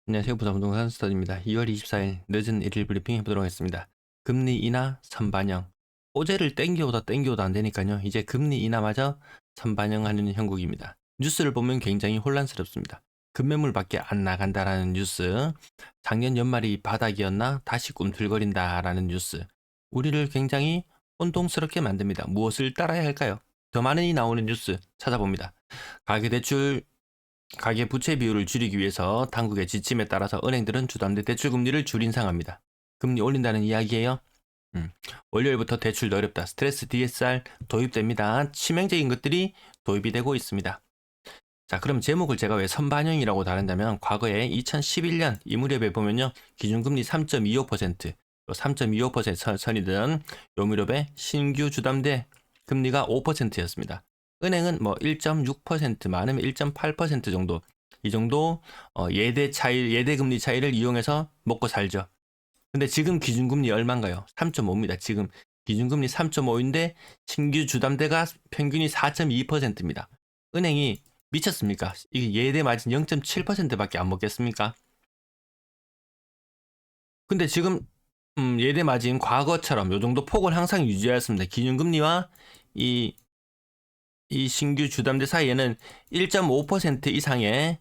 안녕하세요. 부산부동산 스터디입니다. 2월 24일 늦은 일일 브리핑 해보도록 하겠습니다. 금리 인하 선반영. 호재를 땡겨오다 안 되니까요. 이제 금리 인하마저 선반영하는 형국입니다. 뉴스를 보면 굉장히 혼란스럽습니다. 급매물밖에 안 나간다라는 뉴스, 작년 연말이 바닥이었나 다시 꿈틀거린다라는 뉴스, 우리를 굉장히 혼동스럽게 만듭니다. 무엇을 따라야 할까요? 더 많이 나오는 뉴스 찾아봅니다. 가계대출 가계부채 비율을 줄이기 위해서 당국의 지침에 따라서 은행들은 주담대 대출금리를 줄인 상황입니다. 금리 올린다는 이야기예요. 월요일부터 대출도 어렵다. 스트레스 DSR 도입됩니다. 치명적인 것들이 도입이 되고 있습니다. 자, 그럼 제목을 제가 왜 선반영이라고 다룬다면 과거에 2011년 이 무렵에 보면요. 기준금리 3.25%, 3.25% 선이던 요 무렵에 신규 주담대 금리가 5%였습니다. 은행은 뭐 1.6% 많으면 1.8% 정도 이 정도 예대 금리 차이를 이용해서 먹고 살죠. 근데 지금 기준금리 얼마인가요? 3.5입니다. 지금 기준금리 3.5인데 신규 주담대가 평균이 4.2%입니다. 은행이 미쳤습니까? 이게 예대 마진 0.7%밖에 안 먹겠습니까? 근데 지금 예대 마진 과거처럼 요 정도 폭을 항상 유지하였습니다. 기준금리와 이 신규 주담대 사이에는 1.5% 이상의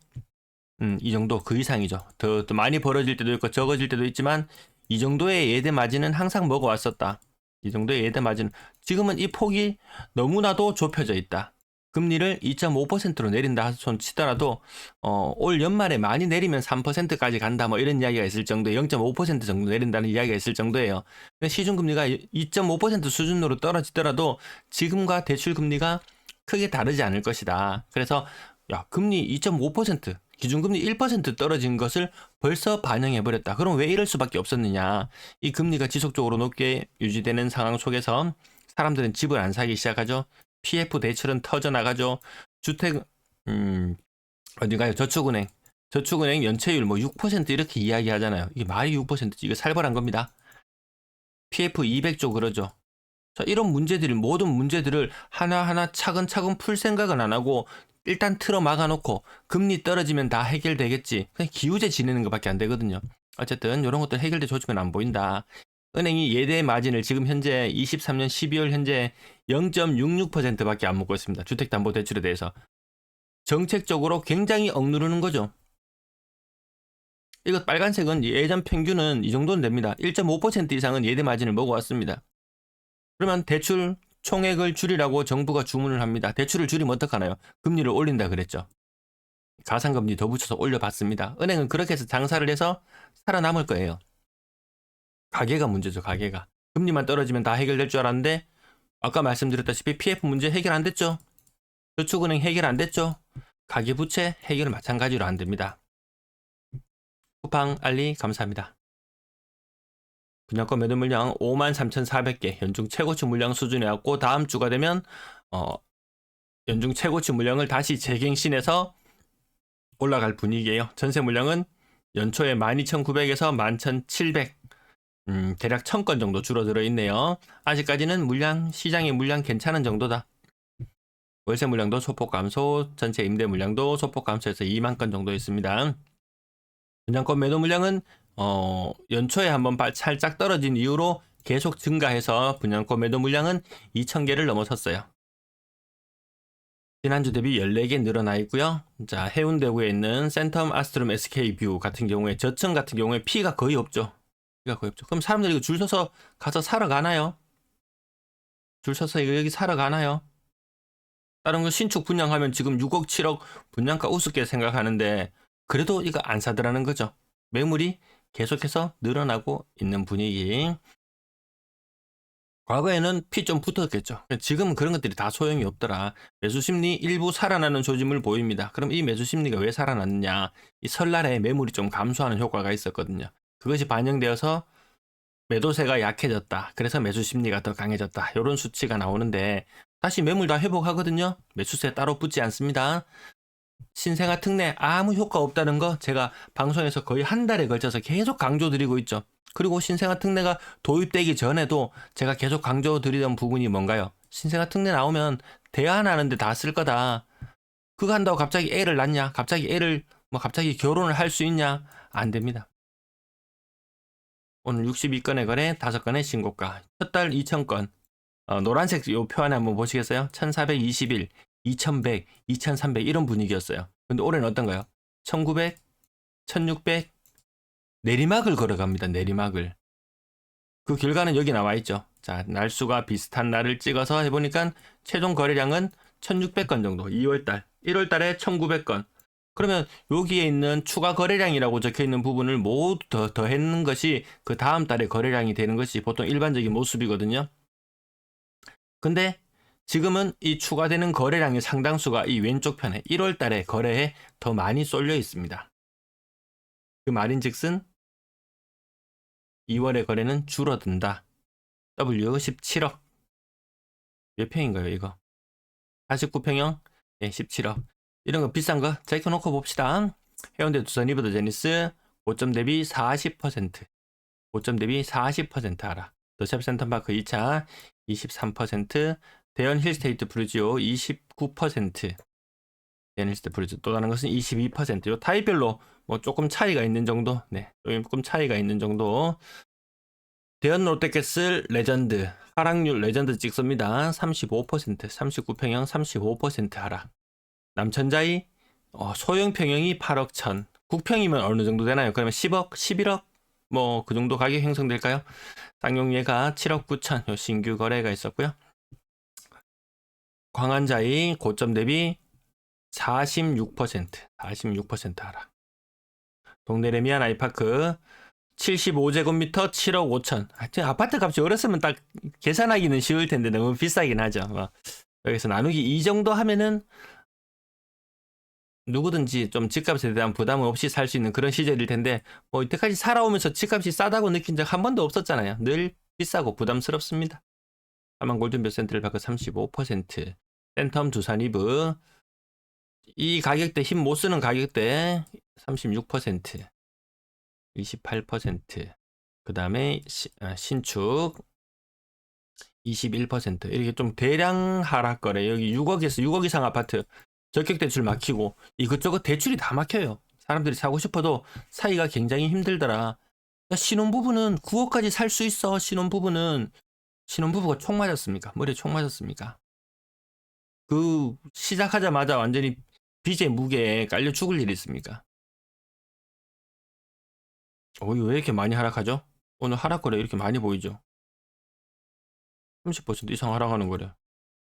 이 정도 그 이상이죠. 더 많이 벌어질 때도 있고 적어질 때도 있지만 이 정도의 예대 마진은 항상 먹어왔었다. 이 정도의 예대 마진 지금은 이 폭이 너무나도 좁혀져 있다. 금리를 2.5%로 내린다 손 치더라도 올 연말에 많이 내리면 3%까지 간다 뭐 이런 이야기가 있을 정도에 0.5% 정도 내린다는 이야기가 있을 정도예요. 시중금리가 2.5% 수준으로 떨어지더라도 지금과 대출금리가 크게 다르지 않을 것이다. 그래서 야, 금리 2.5%, 기준금리 1% 떨어진 것을 벌써 반영해버렸다. 그럼 왜 이럴 수밖에 없었느냐. 이 금리가 지속적으로 높게 유지되는 상황 속에서 사람들은 집을 안 사기 시작하죠. PF 대출은 터져나가죠. 주택, 어디가요? 저축은행 연체율 뭐 6% 이렇게 이야기하잖아요. 이게 말이 6%지. 이거 살벌한 겁니다. PF 200조 그러죠. 자, 이런 모든 문제들을 하나하나 차근차근 풀 생각은 안 하고 일단 틀어 막아놓고 금리 떨어지면 다 해결되겠지. 그냥 기우제 지내는 것밖에 안 되거든요. 어쨌든 이런 것들 해결돼 조짐은 안 보인다. 은행이 예대 마진을 지금 현재 23년 12월 현재 0.66%밖에 안 먹고 있습니다. 주택담보대출에 대해서. 정책적으로 굉장히 억누르는 거죠. 이거 빨간색은 예전 평균은 이 정도는 됩니다. 1.5% 이상은 예대 마진을 먹어왔습니다. 그러면 대출 총액을 줄이라고 정부가 주문을 합니다. 대출을 줄이면 어떡하나요? 금리를 올린다 그랬죠. 가상금리 더 붙여서 올려봤습니다. 은행은 그렇게 해서 장사를 해서 살아남을 거예요. 가계가 문제죠, 가계가. 금리만 떨어지면 다 해결될 줄 알았는데 아까 말씀드렸다시피 PF 문제 해결 안 됐죠. 저축은행 해결 안 됐죠. 가계부채 해결 마찬가지로 안 됩니다. 쿠팡 알리 감사합니다. 분양권 매도 물량 53,400개 연중 최고치 물량 수준에 왔고 다음 주가 되면 연중 최고치 물량을 다시 재갱신해서 올라갈 분위기예요. 전세 물량은 연초에 12,900에서 11,700 대략 1,000건 정도 줄어들어 있네요. 아직까지는 시장의 물량 괜찮은 정도다. 월세 물량도 소폭 감소, 전체 임대 물량도 소폭 감소해서 2만 건 정도 있습니다. 분양권 매도 물량은 연초에 한번 살짝 떨어진 이후로 계속 증가해서 분양권 매도 물량은 2,000개를 넘어섰어요. 지난주 대비 14개 늘어나 있고요. 자, 해운대구에 있는 센텀 아스트롬 SK뷰 같은 경우에 저층 같은 경우에 피가 거의 없죠. 피가 거의 없죠. 그럼 사람들이 이거 줄 서서 가서 사러 가나요? 줄 서서 이거 여기 사러 가나요? 다른 거 신축 분양하면 지금 6억, 7억 분양가 우습게 생각하는데 그래도 이거 안 사더라는 거죠. 매물이 계속해서 늘어나고 있는 분위기. 과거에는 피 좀 붙었겠죠. 지금은 그런 것들이 다 소용이 없더라. 매수 심리 일부 살아나는 조짐을 보입니다. 그럼 이 매수 심리가 왜 살아났느냐? 이 설날에 매물이 좀 감소하는 효과가 있었거든요. 그것이 반영되어서 매도세가 약해졌다. 그래서 매수 심리가 더 강해졌다. 이런 수치가 나오는데 다시 매물 다 회복하거든요. 매수세 따로 붙지 않습니다. 신생아 특례 아무 효과 없다는 거 제가 방송에서 거의 한 달에 걸쳐서 계속 강조드리고 있죠. 그리고 신생아 특례가 도입되기 전에도 제가 계속 강조드리던 부분이 뭔가요? 신생아 특례 나오면 대안하는데 다 쓸 거다. 그거 한다고 갑자기 애를 낳냐? 갑자기 애를 뭐 갑자기 결혼을 할 수 있냐? 안 됩니다. 오늘 62건의 거래, 5건의 신고가. 첫 달 2,000건. 노란색 요 표 안에 한번 보시겠어요? 1421, 2100, 2300 이런 분위기였어요. 근데 올해는 어떤가요? 1900, 1600 내리막을 걸어갑니다. 내리막을. 그 결과는 여기 나와 있죠. 자, 날수가 비슷한 날을 찍어서 해보니까 최종 거래량은 1600건 정도. 2월달. 1월달에 1900건. 그러면 여기에 있는 추가 거래량이라고 적혀 있는 부분을 모두 더했는 것이 그 다음 달에 거래량이 되는 것이 보통 일반적인 모습이거든요. 근데 지금은 이 추가되는 거래량의 상당수가 이 왼쪽 편에 1월 달에 거래에 더 많이 쏠려 있습니다. 그 말인즉슨 2월의 거래는 줄어든다. W 17억. 몇 평인가요, 이거? 49평형? 네, 17억. 이런 거 비싼 거 제껴놓고 봅시다. 해운대 두산 리버드 제니스 고점 대비 40%. 고점 대비 40% 하락. 더샵 센터마크 2차 23%. 대연 힐스테이트 브루지오 29%. 대연 힐스테이트 브루지오 또 다른 것은 22%. 요 타입별로 뭐 조금 차이가 있는 정도. 네, 조금 차이가 있는 정도. 대연 롯데캐슬 레전드 하락률 레전드 찍습니다. 35%, 39평형 35% 하락. 남천자이 소형 평형이 8억 1천. 국평이면 어느 정도 되나요? 그러면 10억, 11억 뭐 그 정도 가격 형성될까요? 쌍용예가 7억 9천 요 신규 거래가 있었고요. 광안자이 고점 대비 46%, 46% 하락. 동네 레미안 아이파크 75제곱미터 7억 5천. 하여튼 아파트 값이 어렸으면 딱 계산하기는 쉬울 텐데 너무 비싸긴 하죠. 여기서 나누기 2 정도 하면은 누구든지 좀 집값에 대한 부담 없이 살 수 있는 그런 시절일 텐데 뭐 이때까지 살아오면서 집값이 싸다고 느낀 적 한 번도 없었잖아요. 늘 비싸고 부담스럽습니다. 하만 골든벨 센트를 바꿔 35%. 센텀 두산 이브 이 가격대 힘 못 쓰는 가격대 36%. 28%. 그 다음에 신축 21%. 이렇게 좀 대량 하락 거래. 여기 6억에서 6억 이상 아파트 적격 대출 막히고 이것저것 대출이 다 막혀요. 사람들이 사고 싶어도 사기가 굉장히 힘들더라. 신혼부부는 9억까지 살 수 있어. 신혼부부가 총 맞았습니까? 머리에 총 맞았습니까? 그 시작하자마자 완전히 빚의 무게에 깔려 죽을 일이 있습니까? 왜 이렇게 많이 하락하죠? 오늘 하락 거래 이렇게 많이 보이죠? 30% 이상 하락하는 거래.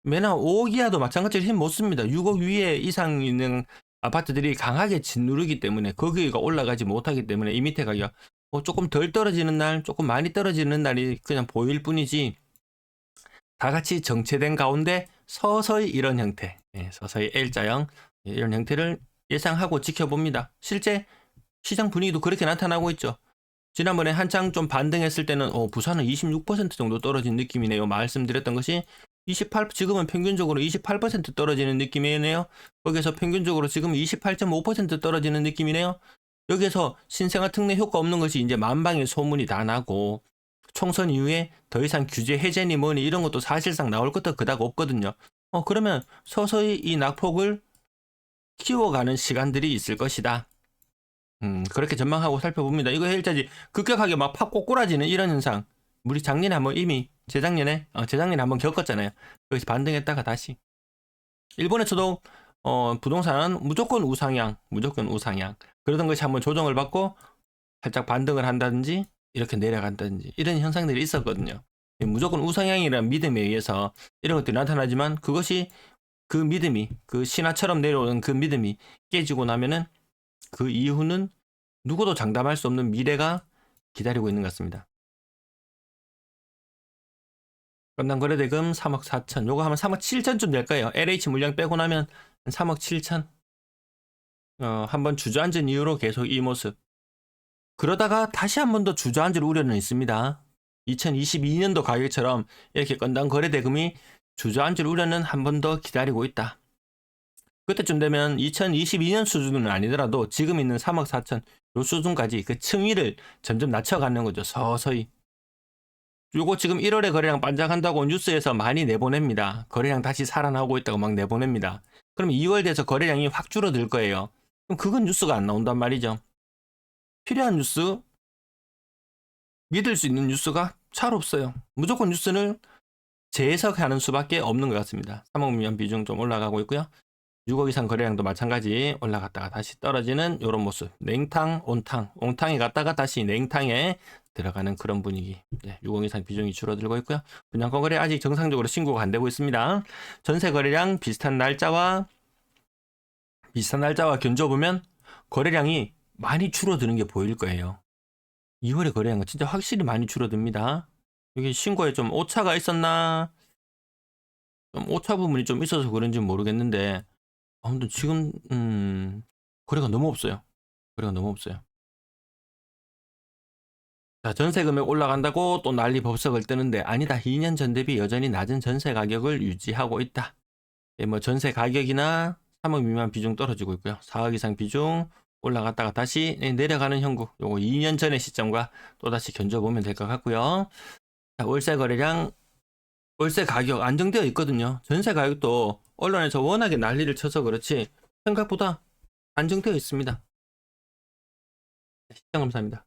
매나 5억 이하도 마찬가지로 힘 못 씁니다. 6억 위에 이상 있는 아파트들이 강하게 짓누르기 때문에 거기가 올라가지 못하기 때문에 이 밑에 가격 조금 덜 떨어지는 날, 조금 많이 떨어지는 날이 그냥 보일 뿐이지 다 같이 정체된 가운데 서서히 이런 형태, 서서히 L자형 이런 형태를 예상하고 지켜봅니다. 실제 시장 분위기도 그렇게 나타나고 있죠. 지난번에 한창 좀 반등했을 때는 부산은 26% 정도 떨어진 느낌이네요. 말씀드렸던 것이 지금은 평균적으로 28% 떨어지는 느낌이네요. 거기서 평균적으로 지금 28.5% 떨어지는 느낌이네요. 여기에서 신생아 특례 효과 없는 것이 이제 만방의 소문이 다 나고 총선 이후에 더 이상 규제 해제니 뭐니 이런 것도 사실상 나올 것도 그닥 없거든요. 그러면 서서히 이 낙폭을 키워가는 시간들이 있을 것이다. 그렇게 전망하고 살펴봅니다. 이거 일자지 급격하게 막 팍 꼬꾸라지는 이런 현상. 우리 작년에 한번 이미 재작년에 한번 겪었잖아요. 여기서 반등했다가 다시. 일본에서도 부동산은 무조건 우상향. 그러던 것이 한번 조정을 받고 살짝 반등을 한다든지 이렇게 내려간다든지 이런 현상들이 있었거든요. 무조건 우상향이라는 믿음에 의해서 이런 것들이 나타나지만 그것이 그 믿음이 그 신화처럼 내려오는 그 믿음이 깨지고 나면은 그 이후는 누구도 장담할 수 없는 미래가 기다리고 있는 것 같습니다. 건당 거래대금 3억 4천. 요거 하면 3억 7천쯤 될 거예요. LH 물량 빼고 나면 3억 7천. 한번 주저앉은 이후로 계속 이 모습. 그러다가 다시 한 번 더 주저앉을 우려는 있습니다. 2022년도 가격처럼 이렇게 건당 거래대금이 주저앉을 우려는 한 번 더 기다리고 있다. 그때쯤 되면 2022년 수준은 아니더라도 지금 있는 3억 4천 요 수준까지 그 층위를 점점 낮춰가는 거죠. 서서히. 요거 지금 1월에 거래량 반짝한다고 뉴스에서 많이 내보냅니다. 거래량 다시 살아나오고 있다고 막 내보냅니다. 그럼 2월 돼서 거래량이 확 줄어들 거예요. 그럼 그건 뉴스가 안 나온단 말이죠. 필요한 뉴스, 믿을 수 있는 뉴스가 잘 없어요. 무조건 뉴스는 재해석하는 수밖에 없는 것 같습니다. 3억 미만 비중 좀 올라가고 있고요. 6억 이상 거래량도 마찬가지 올라갔다가 다시 떨어지는 이런 모습. 냉탕, 온탕, 옹탕에 갔다가 다시 냉탕에 들어가는 그런 분위기. 6억 이상 비중이 줄어들고 있고요. 분양권 거래 아직 정상적으로 신고가 안 되고 있습니다. 전세 거래량 비슷한 날짜와 견줘보면 거래량이 많이 줄어드는 게 보일 거예요. 2월에 거래량은 진짜 확실히 많이 줄어듭니다. 여기 신고에 좀 오차가 있었나? 좀 오차 부분이 좀 있어서 그런지 모르겠는데 아무튼 지금 거래가 너무 없어요. 거래가 너무 없어요. 자, 전세 금액 올라간다고 또 난리 법석을 뜨는데 아니다. 2년 전 대비 여전히 낮은 전세 가격을 유지하고 있다. 뭐 전세 가격이나 3억 미만 비중 떨어지고 있고요. 4억 이상 비중 올라갔다가 다시 내려가는 형국. 요거 2년 전의 시점과 또다시 견줘보면 될 것 같고요. 자, 월세 거래량, 월세 가격 안정되어 있거든요. 전세 가격도 언론에서 워낙에 난리를 쳐서 그렇지 생각보다 안정되어 있습니다. 시청 감사합니다.